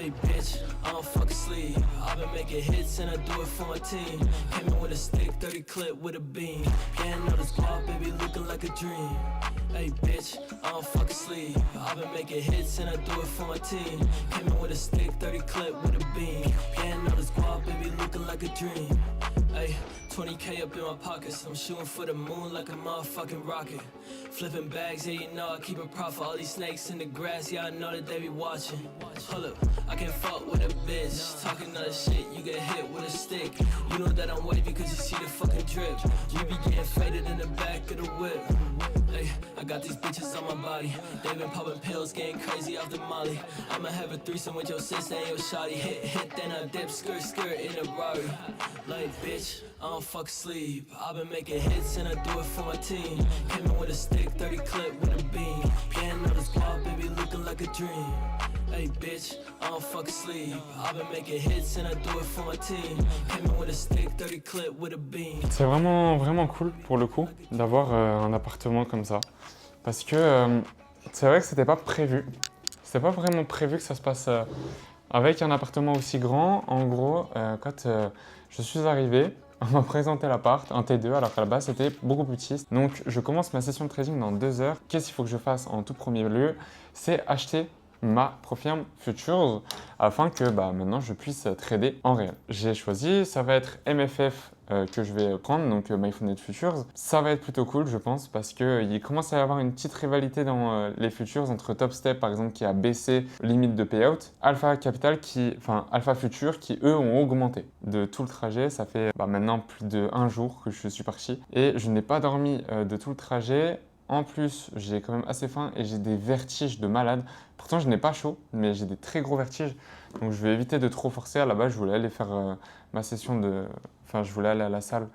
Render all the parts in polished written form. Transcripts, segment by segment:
Hey bitch, I don't fucking sleep. I've been making hits and I do it for my team. Came in with a stick, 30 clip with a beam. Getting all this guap, baby, looking like a dream. Hey bitch, I don't fucking sleep. I've been making hits and I do it for my team. Came in with a stick, 30 clip with a beam. Getting all this guap, baby, looking like a dream. Hey, 20K up in my pockets. I'm shooting for the moon like a motherfucking rocket. Flipping bags, yeah, you know I keep a profit. All these snakes in the grass, yeah, I know that they be watching. Hold up, I can't fuck with a bitch. Talking other shit, you get hit with a stick. You know that I'm wavy because you see the fucking drip. We be getting faded in the back of the whip. Hey, I got these bitches on my body. They been popping pills, getting crazy off the molly. I'ma have a threesome with your sister and your shawty. Hit, then I dip, skirt in a Rari. Like, bitch, I don't fuck sleep. I've been making hits and I do it for my team. Came in with a stick, 30 clip with a beam. Getting all this guap, baby, looking like a dream. Hey bitch, I don't fuck sleep. I've been making hits and I do it for my team. Came in with a stick, 30 clip with a beam. C'est vraiment cool pour le coup d'avoir un appartement comme ça. Parce que c'est vrai que c'était pas prévu. C'était pas vraiment prévu que ça se passe avec un appartement aussi grand. En gros, quand je suis arrivé, on m'a présenté l'appart, un T2, alors qu'à la base c'était beaucoup plus petit. Donc je commence ma session de trading dans 2 heures. Qu'est-ce qu'il faut que je fasse en tout premier lieu? C'est acheter ma Profirm Futures afin que maintenant je puisse trader en réel. J'ai choisi, ça va être MFF que je vais prendre, donc MyFunded Futures. Ça va être plutôt cool, je pense, parce qu'il commence à y avoir une petite rivalité dans les futures entre Top Step, par exemple, qui a baissé limite de payout, Alpha Capital, Alpha Future, qui eux ont augmenté. De tout le trajet, ça fait maintenant plus de 1 jour que je suis parti et je n'ai pas dormi de tout le trajet. En plus, j'ai quand même assez faim et j'ai des vertiges de malade. Pourtant, je n'ai pas chaud, mais j'ai des très gros vertiges. Donc, je vais éviter de trop forcer. À la base, je voulais aller faire ma session de... Enfin, je voulais aller à la salle,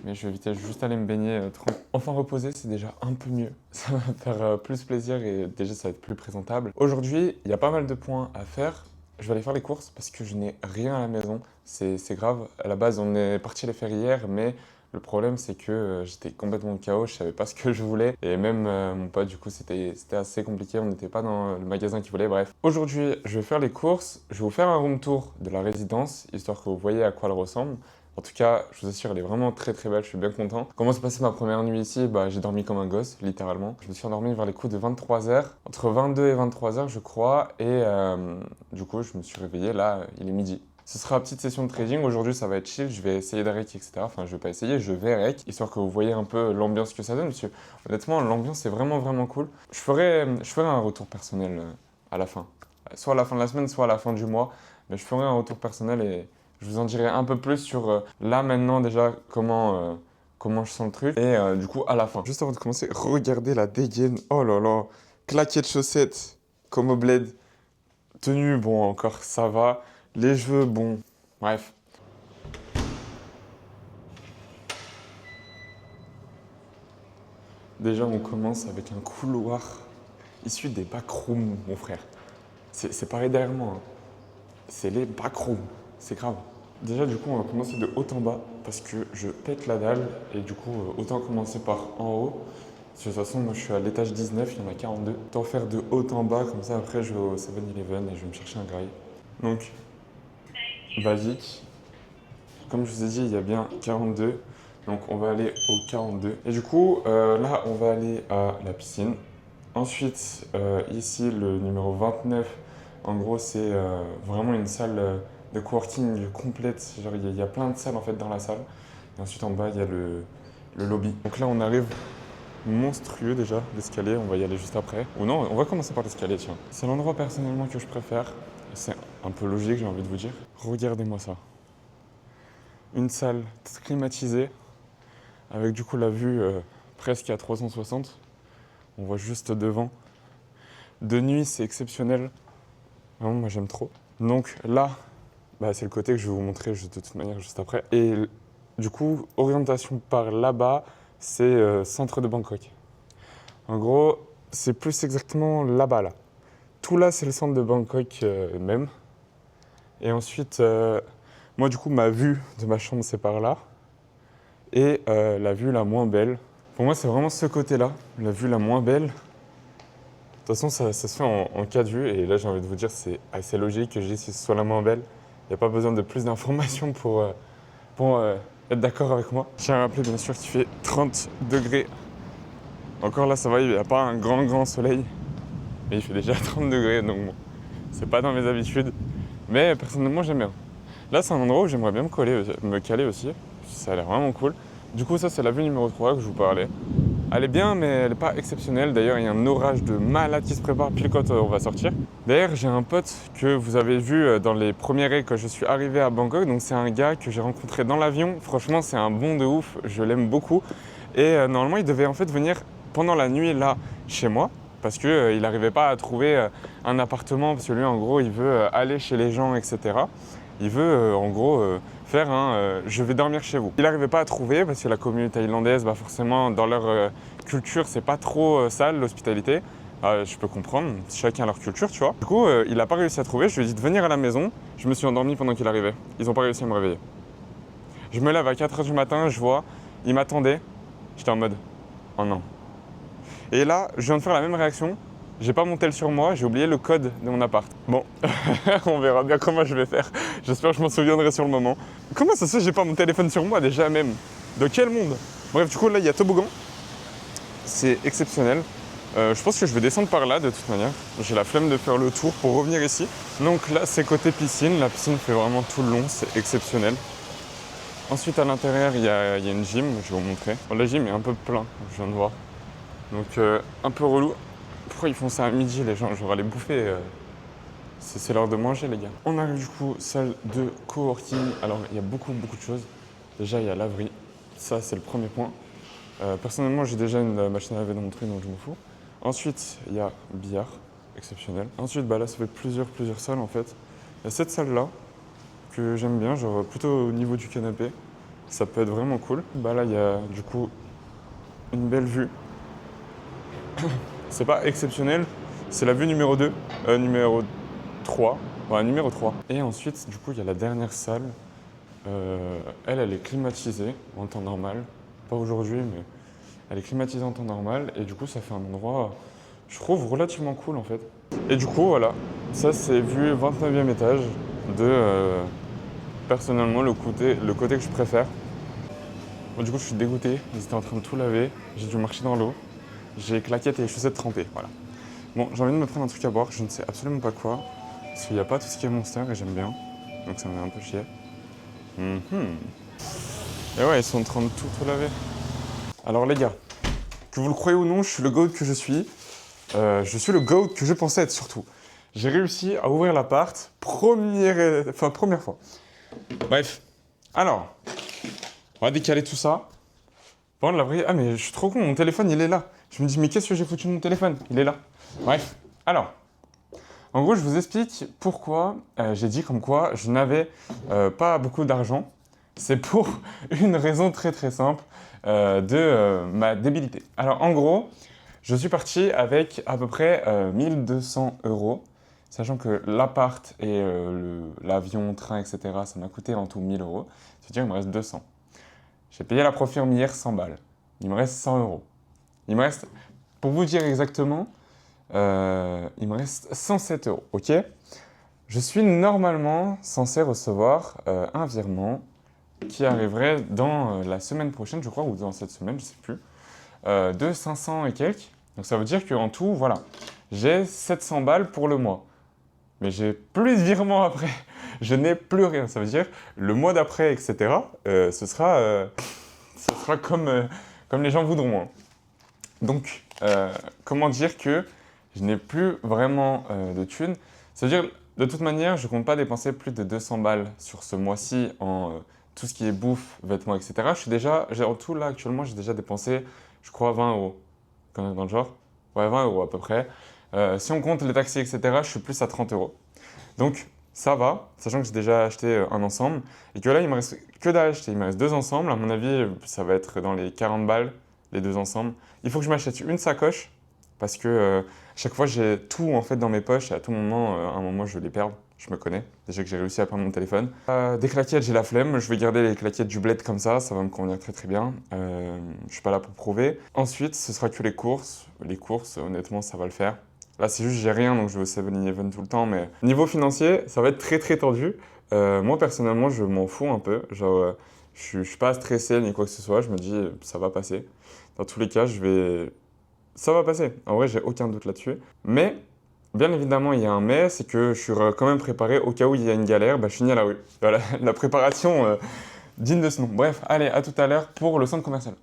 mais je vais éviter juste aller me baigner. Enfin, reposer, c'est déjà un peu mieux. Ça va faire plus plaisir et déjà, ça va être plus présentable. Aujourd'hui, il y a pas mal de points à faire. Je vais aller faire les courses parce que je n'ai rien à la maison. C'est grave. À la base, on est parti les faire hier, mais... Le problème, c'est que j'étais complètement KO, je savais pas ce que je voulais. Et même mon pote, du coup, c'était assez compliqué, on n'était pas dans le magasin qu'il voulait, bref. Aujourd'hui, je vais faire les courses, je vais vous faire un room tour de la résidence, histoire que vous voyez à quoi elle ressemble. En tout cas, je vous assure, elle est vraiment très belle, je suis bien content. Comment s'est passée ma première nuit ici? J'ai dormi comme un gosse, littéralement. Je me suis endormi vers les coups de 23h, entre 22 et 23h, je crois. Et du coup, je me suis réveillé, là, il est midi. Ce sera une petite session de trading. Aujourd'hui, ça va être chill. Je vais essayer de rec, etc. Enfin, je vais pas essayer, je vais rec, histoire que vous voyez un peu l'ambiance que ça donne. Parce que honnêtement, l'ambiance est vraiment cool. Je ferai un retour personnel à la fin. Soit à la fin de la semaine, soit à la fin du mois. Mais je ferai un retour personnel et je vous en dirai un peu plus sur là, maintenant, déjà, comment je sens le truc. Et du coup, à la fin. Juste avant de commencer, regardez la dégaine. Oh là là. Claquettes chaussettes, comme au bled. Tenue, bon, encore, ça va. Les cheveux, bon, bref. Déjà, on commence avec un couloir issu des backrooms, mon frère. C'est pareil derrière moi. Hein. C'est les backrooms, c'est grave. Déjà, du coup, on va commencer de haut en bas parce que je pète la dalle et du coup, autant commencer par en haut. De toute façon, moi, je suis à l'étage 19, il y en a 42. Autant faire de haut en bas, comme ça, après, je vais au 7-Eleven et je vais me chercher un graille. Donc, basique. Comme je vous ai dit, il y a bien 42. Donc on va aller au 42. Et du coup, là, on va aller à la piscine. Ensuite, ici, le numéro 29, en gros, c'est vraiment une salle de coworking complète. Genre, il y a plein de salles en fait dans la salle. Et ensuite, en bas, il y a le lobby. Donc là, on arrive monstrueux déjà, l'escalier. On va y aller juste après. Ou non, on va commencer par l'escalier, tiens. C'est l'endroit personnellement que je préfère. C'est un peu logique, j'ai envie de vous dire. Regardez-moi ça. Une salle climatisée avec du coup la vue presque à 360. On voit juste devant. De nuit, c'est exceptionnel. Vraiment, moi j'aime trop. Donc là, c'est le côté que je vais vous montrer de toute manière juste après. Et du coup, orientation par là-bas, c'est centre de Bangkok. En gros, c'est plus exactement là-bas là. Tout là, c'est le centre de Bangkok même. Et ensuite, moi du coup, ma vue de ma chambre, c'est par là. Et la vue la moins belle. Pour moi, c'est vraiment ce côté-là, la vue la moins belle. toute façon, ça se fait en 4 vues. Et là, j'ai envie de vous dire, c'est assez logique que je dise que ce soit la moins belle. Il n'y a pas besoin de plus d'informations pour être d'accord avec moi. Je tiens à rappeler, bien sûr, qu'il fait 30 degrés. Encore là, ça va, il n'y a pas un grand soleil. Mais il fait déjà 30 degrés, donc bon, c'est pas dans mes habitudes. Mais personnellement, j'aime bien. Là, c'est un endroit où j'aimerais bien me caler aussi. Ça a l'air vraiment cool. Du coup, ça, c'est la vue numéro 3 que je vous parlais. Elle est bien, mais elle n'est pas exceptionnelle. D'ailleurs, il y a un orage de malade qui se prépare pile quand on va sortir. D'ailleurs, j'ai un pote que vous avez vu dans les premiers raids quand je suis arrivé à Bangkok. Donc, c'est un gars que j'ai rencontré dans l'avion. Franchement, c'est un bon de ouf. Je l'aime beaucoup. Et normalement, il devait en fait venir pendant la nuit là, chez moi. Parce qu'il n'arrivait pas à trouver un appartement. Parce que lui, en gros, il veut aller chez les gens, etc. Il veut, en gros, faire un je vais dormir chez vous. Il n'arrivait pas à trouver parce que la communauté thaïlandaise, forcément, dans leur culture, c'est pas trop sale, l'hospitalité. Je peux comprendre, chacun a leur culture, tu vois. Du coup, il n'a pas réussi à trouver. Je lui ai dit de venir à la maison. Je me suis endormi pendant qu'il arrivait. Ils n'ont pas réussi à me réveiller. Je me lève à 4h du matin, je vois, il m'attendait. J'étais en mode, oh non. Et là, je viens de faire la même réaction. J'ai pas mon tel sur moi, j'ai oublié le code de mon appart. Bon, on verra bien comment je vais faire. J'espère que je m'en souviendrai sur le moment. Comment ça se fait que j'ai pas mon téléphone sur moi déjà même? De quel monde? Bref, du coup là il y a toboggan. C'est exceptionnel. Je pense que je vais descendre par là de toute manière. J'ai la flemme de faire le tour pour revenir ici. Donc là c'est côté piscine. La piscine fait vraiment tout le long, c'est exceptionnel. Ensuite à l'intérieur il y a une gym, je vais vous montrer. Bon, la gym est un peu plein, je viens de voir. Donc un peu relou. Pourquoi ils font ça à midi les gens? J'aurais les bouffer. C'est l'heure de manger les gars. On arrive du coup, salle de coworking. Alors il y a beaucoup de choses. Déjà il y a laverie. Ça c'est le premier point. Personnellement j'ai déjà une machine à laver dans mon truc donc je m'en fous. Ensuite il y a billard, exceptionnel. Ensuite là ça fait plusieurs salles en fait. Il y a cette salle là que j'aime bien, genre plutôt au niveau du canapé. Ça peut être vraiment cool. Là il y a du coup une belle vue. C'est pas exceptionnel, c'est la vue numéro 2, numéro 3. Ouais, numéro 3. Et ensuite, du coup, il y a la dernière salle. Elle est climatisée en temps normal. Pas aujourd'hui, mais elle est climatisée en temps normal. Et du coup, ça fait un endroit, je trouve, relativement cool en fait. Et du coup, voilà. Ça, c'est vue 29e étage de, personnellement, le côté que je préfère. Bon, du coup, je suis dégoûté. Ils étaient en train de tout laver. J'ai dû marcher dans l'eau. J'ai claquettes et les chaussettes trempées, voilà. Bon, j'ai envie de me prendre un truc à boire, je ne sais absolument pas quoi, parce qu'il n'y a pas tout ce qui est Monster et j'aime bien, donc ça me fait un peu chier. Et ouais, ils sont en train de tout laver. Alors les gars, que vous le croyez ou non, je suis le GOAT que je suis. Je suis le GOAT que je pensais être surtout. J'ai réussi à ouvrir l'appart, première fois. Bref, alors, on va décaler tout ça. Par contre, la vraie... Ah mais je suis trop con, mon téléphone il est là. Je me dis mais qu'est-ce que j'ai foutu de mon téléphone? Il est là. Bref, alors. En gros, je vous explique pourquoi j'ai dit comme quoi je n'avais pas beaucoup d'argent. C'est pour une raison très simple de ma débilité. Alors en gros, je suis parti avec à peu près 1200 €. Sachant que l'appart et l'avion, train, etc. ça m'a coûté en tout 1000 €. C'est-à-dire qu'il me reste 200. J'ai payé la profirme hier 100 balles. Il me reste 100 €. Il me reste, pour vous dire exactement, il me reste 107 €, ok? Je suis normalement censé recevoir un virement qui arriverait dans la semaine prochaine, je crois, ou dans cette semaine, je ne sais plus, de 500 et quelques. Donc ça veut dire qu'en tout, voilà, j'ai 700 balles pour le mois. Mais j'ai plus de virements après. Je n'ai plus rien. Ça veut dire le mois d'après, etc., ce sera comme les gens voudront. Hein. Donc, comment dire que je n'ai plus vraiment de thunes. Ça veut dire, de toute manière, je ne compte pas dépenser plus de 200 balles sur ce mois-ci en tout ce qui est bouffe, vêtements, etc. En tout, là, actuellement, j'ai déjà dépensé, je crois, 20 €. Quand même dans le genre. Ouais, 20 € à peu près. Si on compte les taxis, etc., je suis plus à 30 €. Donc, ça va, sachant que j'ai déjà acheté un ensemble. Et que là, il me reste que d'acheter. Il me reste 2 ensembles. À mon avis, ça va être dans les 40 balles, les 2 ensembles. Il faut que je m'achète une sacoche. Parce que chaque fois, j'ai tout en fait dans mes poches. Et à tout moment, à un moment, je vais les perdre. Je me connais. Déjà que j'ai réussi à prendre mon téléphone. Des claquettes, j'ai la flemme. Je vais garder les claquettes du bled comme ça. Ça va me convenir très bien. Je suis pas là pour prouver. Ensuite, ce sera que les courses. Les courses, honnêtement, ça va le faire. Là, c'est juste j'ai rien, donc je vais au 7-Eleven tout le temps. Mais niveau financier, ça va être très très tendu. Moi, personnellement, je m'en fous un peu. Genre, je suis pas stressé ni quoi que ce soit. Je me dis, ça va passer. Dans tous les cas, ça va passer. En vrai, j'ai aucun doute là-dessus. Mais, bien évidemment, il y a un mais, c'est que je suis quand même préparé au cas où il y a une galère. Bah, je finis à la rue. Voilà, la préparation digne de ce nom. Bref, allez, à tout à l'heure pour le centre commercial.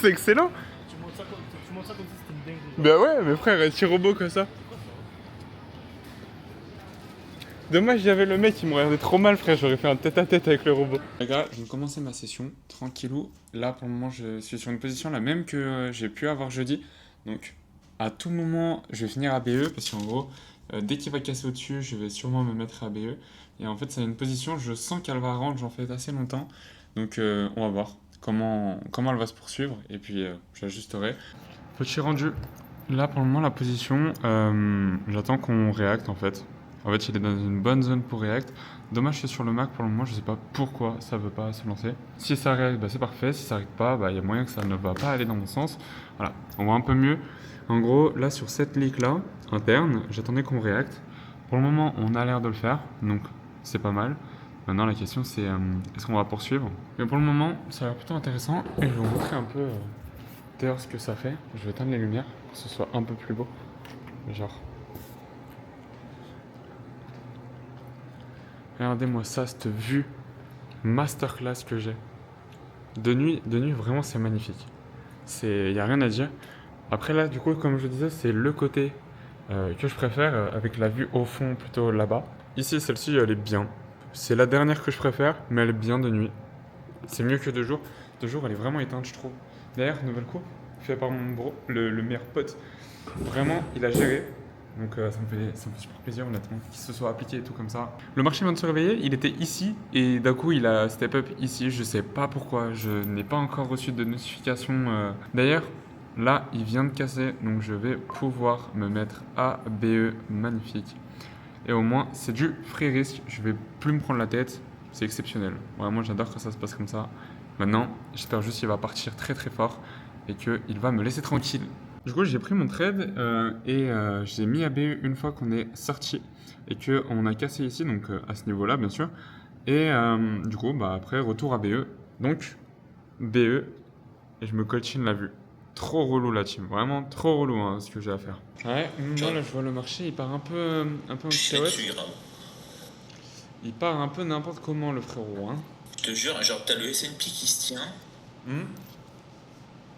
C'est excellent. Tu montes ça comme si c'était une dinguerie. Bah ouais, mais frère, un petit robot comme ça. Dommage, j'avais le mec qui me regardait trop mal, frère. J'aurais fait un tête-à-tête avec le robot. Les gars, je viens de commencer ma session, tranquillou. Là, pour le moment, je suis sur une position la même que j'ai pu avoir jeudi. Donc, à tout moment, je vais finir à BE parce qu'en gros, dès qu'il va casser au-dessus, je vais sûrement me mettre à BE. Et en fait, c'est une position, je sens qu'elle va rendre, j'en fais assez longtemps. Donc, on va voir comment elle va se poursuivre. Et puis, j'ajusterai. Petit rendu. Là, pour le moment, la position, j'attends qu'on réacte en fait. En fait, il est dans une bonne zone pour React. Dommage, c'est sur le Mac pour le moment, je sais pas pourquoi ça veut pas se lancer. Si ça réacte, bah, c'est parfait. Si ça réacte pas, bah, il y a moyen que ça ne va pas aller dans mon sens. Voilà, on voit un peu mieux. En gros, là, sur cette leak-là, interne, j'attendais qu'on réacte. Pour le moment, on a l'air de le faire, donc c'est pas mal. Maintenant, la question, c'est est-ce qu'on va poursuivre? Mais pour le moment, ça a l'air plutôt intéressant. Et je vais vous montrer un peu d'ailleurs ce que ça fait. Je vais éteindre les lumières pour que ce soit un peu plus beau. Genre... Regardez-moi ça, cette vue masterclass que j'ai. De nuit, vraiment, c'est magnifique. Il n'y a rien à dire. Après là, du coup, comme je disais, c'est le côté que je préfère, avec la vue au fond, plutôt là-bas. Ici, celle-ci, elle est bien. C'est la dernière que je préfère, mais elle est bien de nuit. C'est mieux que de jour. De jour, elle est vraiment éteinte, je trouve. D'ailleurs, nouvelle coupe, fait par mon bro, le meilleur pote. Vraiment, il a géré. Donc ça me fait super plaisir honnêtement qu'il se soit appliqué et tout comme ça. Le marché vient de se réveiller, il était ici et d'un coup il a step up ici. Je sais pas pourquoi, je n'ai pas encore reçu de notification. D'ailleurs, là il vient de casser donc je vais pouvoir me mettre à BE magnifique. Et au moins c'est du free risque, je vais plus me prendre la tête, c'est exceptionnel. Vraiment j'adore quand ça se passe comme ça. Maintenant j'espère juste qu'il va partir très très fort et qu'il va me laisser tranquille. Du coup, j'ai pris mon trade et j'ai mis à BE une fois qu'on est sorti et qu'on a cassé ici, donc à ce niveau-là, bien sûr. Et du coup, bah, après, retour à BE. Donc, BE, et je me coltine la vue. Trop relou la team, vraiment trop relou hein, ce que j'ai à faire. Ouais, moi là je vois le marché, il part un peu en cacahuète. Il part un peu n'importe comment le frérot. Hein. Je te jure, genre t'as le S&P qui se tient.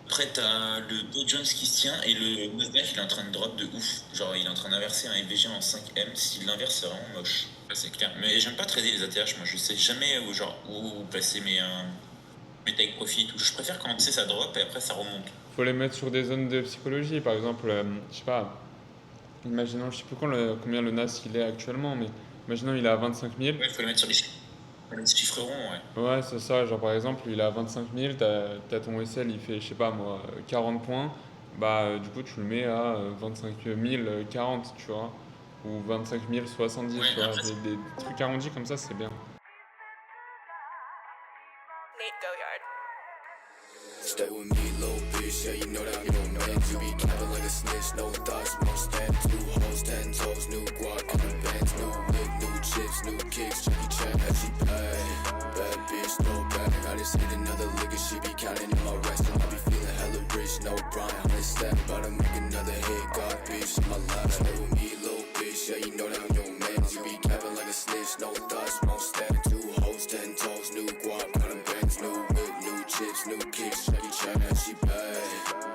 Après, t'as le Dow Jones qui se tient et le Nasdaq il est en train de drop de ouf. Genre, il est en train d'inverser un EVG en 5M. S'il l'inverse, c'est vraiment moche. Ouais, c'est clair. Mais j'aime pas trader les ATH. Moi, je sais jamais où placer mes take profit. Je préfère quand tu sais, ça drop et après ça remonte. Faut les mettre sur des zones de psychologie. Par exemple, je sais pas, imaginons, je sais plus combien le NAS il est actuellement, mais imaginons il est à 25 000. Ouais, il faut les mettre sur les chiffres ronds, ouais. Ouais, c'est ça. Genre, par exemple, il est à 25 000, t'as ton SL, il fait, je sais pas moi, 40 points. Bah, du coup, tu le mets à 25 000 40, tu vois. Ou 25 000 70, Ouais, tu vois. après, Des trucs arrondis comme ça, c'est bien. Nate Goyard. Stay with me, little bitch, yeah, you know that I'm your man. You be capping like a snitch, no thoughts, no stand. 2 hoes, 10 toes, new guac on the bands, new whip, new chips, new kicks, Jackie Chan, as she pay. Bad bitch, no bag, I just hit another lick and she be counting in my rest. And I be feeling hella rich, no Brian, on this step, about to make another hit, got bitch in my lap. Stay with me, little bitch, yeah, you know that I'm your man. You be capping like a snitch, no thoughts, no stand. 2 hoes, 10 toes, new guac on the bands, new whip, new chips, new kicks, Jackie Chan, and she bad.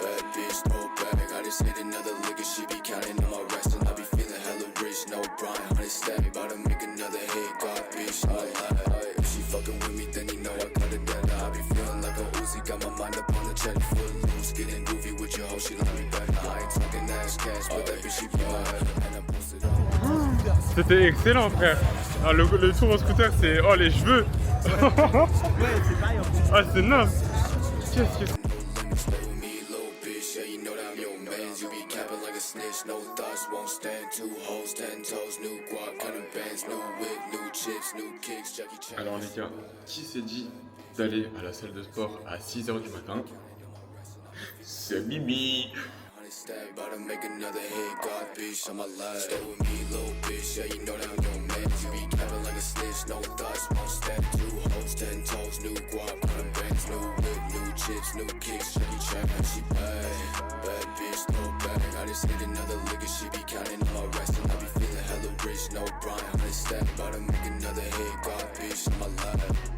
Bad bitch, no bag. I just hit another lick and she be counting on my rest. And I be feeling hella rich, no Brian. On this step, about to make another hit. God, bitch, I lie. If she fucking with me, then you know I got it down. I be feeling like a Uzi, got my mind up on the check. Foot loose, getting goofy with your hoe, she like me back. I ain't talking ass cash, but that bitch, she bad. And I posted on. C'était excellent, frère. Ah, le tour au scooter, c'est. Oh, les cheveux. Ah, c'est naze. Qu'est-ce que c'est? Stay with me, little bitch, yeah, you know that I'm your man. You be capping like a snitch, no thoughts, won't stand. 2 hoes, 10 toes, new guac, kind of bands, new whip, new chips, new kicks, Jackie Chan. Alors, les gars, qui s'est dit d'aller à la salle de sport à 6h du matin? C'est Mimi. Stack, about to make another hit, God bitch on my life. Stay with me, little bitch, yeah, you know that I'm your man. You be capping like a snitch, no thoughts, won't stack. 2 hoes, 10 toes, new guap, got them bands, new whip, new chips, new kicks, Jackie Chan, and she bad bitch, no bag. I just hit another liquor, she be counting all my rest, and I be feeling hella rich, no Brian. 100 stack, about to make another hit, God bitch on my life.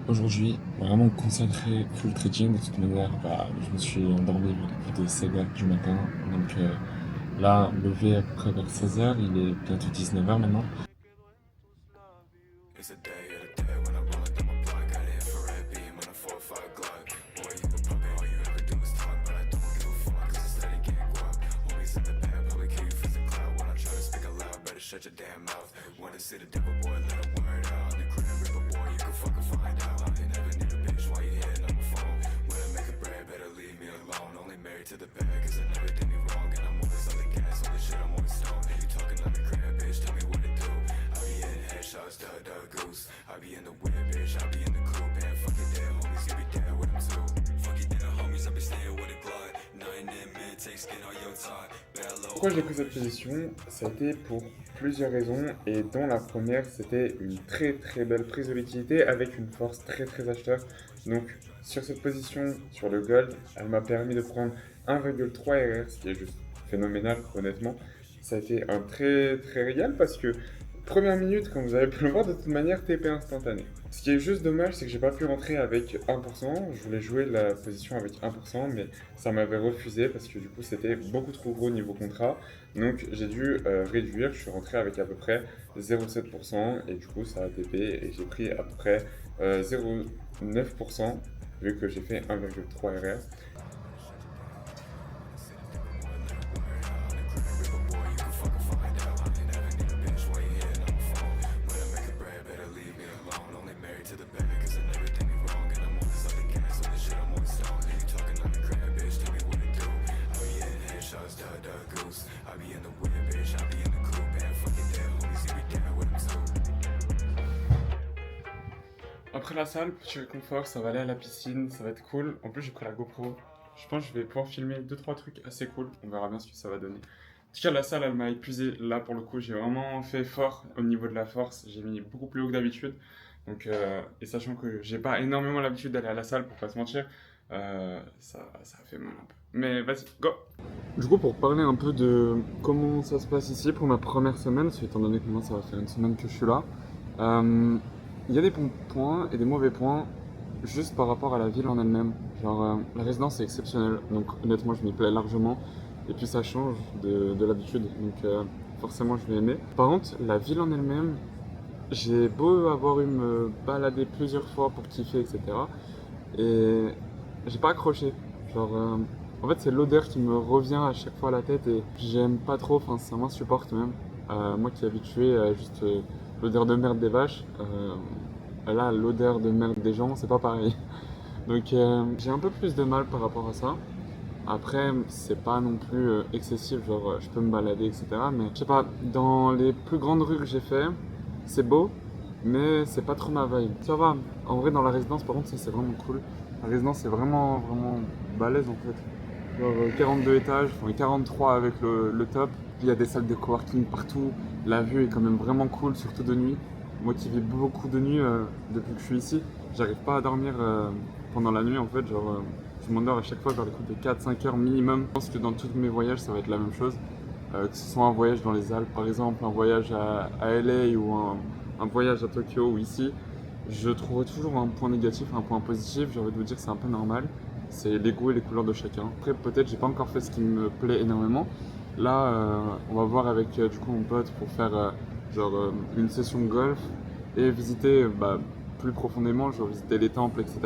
Aujourd'hui, vraiment concentré full trading. De toute manière, je me suis endormi vers les coups de 7h du matin. Donc là, levé à peu près vers 16h, il est bientôt 19h maintenant. It's a day of the day when I'm rolling down my block. Got it for red beam on a 4-5 Glock. Boy, you can pump it, all you ever do is talk, but I don't give a fuck, cause it's steady getting guap. Homies in the band, probably kill you for the cloud. When I try to speak aloud, better shut your damn mouth. Wanna see the devil, boy, let a word out. On the crib, ripper, boy, you can fucking find out. I ain't never need a bitch, why you hitting on my phone? When I make a bread, better leave me alone. Only married to the bag, cause it never did me wrong. And I'm always on the gas, on the shit, I'm always stoned. You talking on the crib, bitch, tell me what to do. I be hitting headshots, duh, goose. I be in the whip, bitch, I be in the coupe. And fuck it dead, homies, you be dead with them too. Fuck it dead, homies, I be staying with a glide. 9 in mid, take skin on your tie. Pourquoi j'ai pris cette position? Ça a été pour plusieurs raisons, et dont la première, c'était une très très belle prise de liquidité avec une force très très acheteur. Donc sur cette position, sur le gold, elle m'a permis de prendre 1,3 RR, ce qui est juste phénoménal honnêtement. Ça a été un très très régal parce que première minute, comme vous avez pu le voir, de toute manière, TP instantané. Ce qui est juste dommage, c'est que j'ai pas pu rentrer avec 1%. Je voulais jouer la position avec 1%, mais ça m'avait refusé parce que du coup, c'était beaucoup trop gros niveau contrat. Donc, j'ai dû réduire. Je suis rentré avec à peu près 0,7% et du coup, ça a TP et j'ai pris à peu près 0,9% vu que j'ai fait 1,3 RR. Après la salle, petit réconfort, ça va aller à la piscine, ça va être cool. En plus, j'ai pris la GoPro. Je pense que je vais pouvoir filmer 2-3 trucs assez cool. On verra bien ce que ça va donner. En tout cas, la salle, elle m'a épuisé. Là, pour le coup, j'ai vraiment fait fort au niveau de la force. J'ai mis beaucoup plus haut que d'habitude. Donc, et sachant que j'ai pas énormément l'habitude d'aller à la salle, pour pas se mentir, ça a fait mal un peu. Mais vas-y, go! Du coup, pour parler un peu de comment ça se passe ici pour ma première semaine, étant donné que moi, ça va faire une semaine que je suis là, il y a des bons points et des mauvais points juste par rapport à la ville en elle-même. Genre, la résidence est exceptionnelle, donc honnêtement, je m'y plais largement. Et puis ça change de l'habitude, donc forcément, je vais aimer. Par contre, la ville en elle-même, j'ai beau avoir eu me balader plusieurs fois pour kiffer, etc. Et j'ai pas accroché. Genre, en fait, c'est l'odeur qui me revient à chaque fois à la tête et j'aime pas trop, enfin, ça m'insupporte même. Moi qui est habitué à juste l'odeur de merde des vaches, là, l'odeur de merde des gens, c'est pas pareil. Donc, j'ai un peu plus de mal par rapport à ça. Après, c'est pas non plus excessif, genre je peux me balader, etc. Mais je sais pas, dans les plus grandes rues que j'ai fait, c'est beau, mais c'est pas trop ma vibe. Ça va, en vrai, dans la résidence, par contre, ça c'est vraiment cool. La résidence, c'est vraiment balèze en fait. Genre 42 étages, enfin 43 avec le top. Il y a des salles de coworking partout. La vue est quand même vraiment cool, surtout de nuit. Moi qui vis beaucoup de nuit depuis que je suis ici, j'arrive pas à dormir pendant la nuit en fait. Genre, je m'endors à chaque fois vers les coups de 4-5 heures minimum. Je pense que dans tous mes voyages, ça va être la même chose. Que ce soit un voyage dans les Alpes, par exemple, un voyage à LA ou un voyage à Tokyo ou ici, je trouverai toujours un point négatif, un point positif. J'ai envie de vous dire que c'est un peu normal. C'est les goûts et les couleurs de chacun. Après, peut-être, j'ai pas encore fait ce qui me plaît énormément. Là, on va voir avec du coup mon pote pour faire genre une session de golf et visiter plus profondément, genre visiter les temples, etc.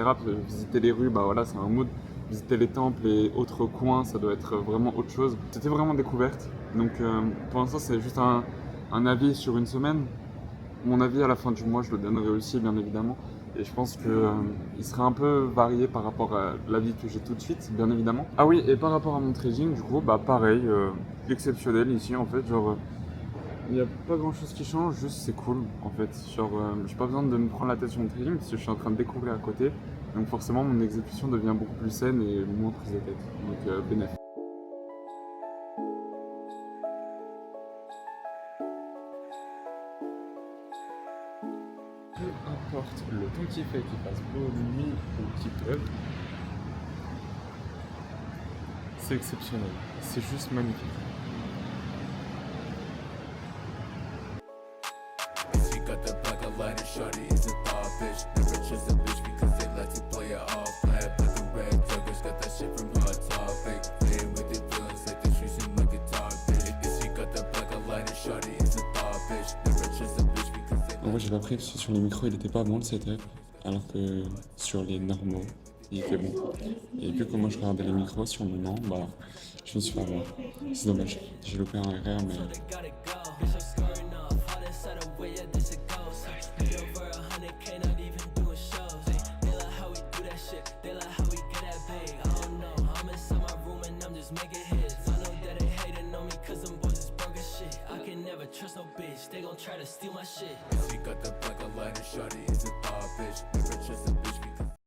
Visiter les rues, bah voilà, c'est un mood. Visiter les temples et autres coins, ça doit être vraiment autre chose. C'était vraiment découverte. Donc pour l'instant, c'est juste un avis sur une semaine. Mon avis à la fin du mois, je le donnerai aussi, bien évidemment. Et je pense qu'il sera un peu varié par rapport à l'avis que j'ai tout de suite, bien évidemment. Ah oui, et par rapport à mon trading, du coup, bah pareil, exceptionnel ici, en fait, genre... Il n'y a pas grand chose qui change, juste c'est cool en fait. Genre, j'ai pas besoin de me prendre la tête sur mon trading parce que je suis en train de découvrir à côté. Donc forcément mon exécution devient beaucoup plus saine et moins prise de tête. Donc bénéf. Peu importe le temps qu'il fait, qu'il fasse beau, nuit ou qu'il pleuve, c'est exceptionnel. C'est juste magnifique. She got the black and light and shorty is a thought bitch. The rich is a bitch because they like to play it off. Black and red joggers got that shit from Hot Topic. Playing with the feelings like the streets and like a top bitch. She got the black and light and shorty is a thought bitch. The rich is a bitch because they En vrai, j'ai pas pris parce que sur les micros, il était pas bon le setup, alors que sur les normaux, il était bon. Et vu comment je regardais les micros sur le moment, bah, je me suis fait avoir. C'est dommage, j'ai loupé un RR, mais... Gotta go. Bitch, I'm scoring off. All that side of way, yeah, this it goes. Made over 100K, not even doing shows. They like how we do that shit. They like how we get that paid. I don't know. I'm inside my room and I'm just making hits. I know that they hating on me cause them boys is broke as shit. I can never trust no bitch. They gon' try to steal my shit. She got the black and light and shorty is a thought bitch. The rich is a bitch because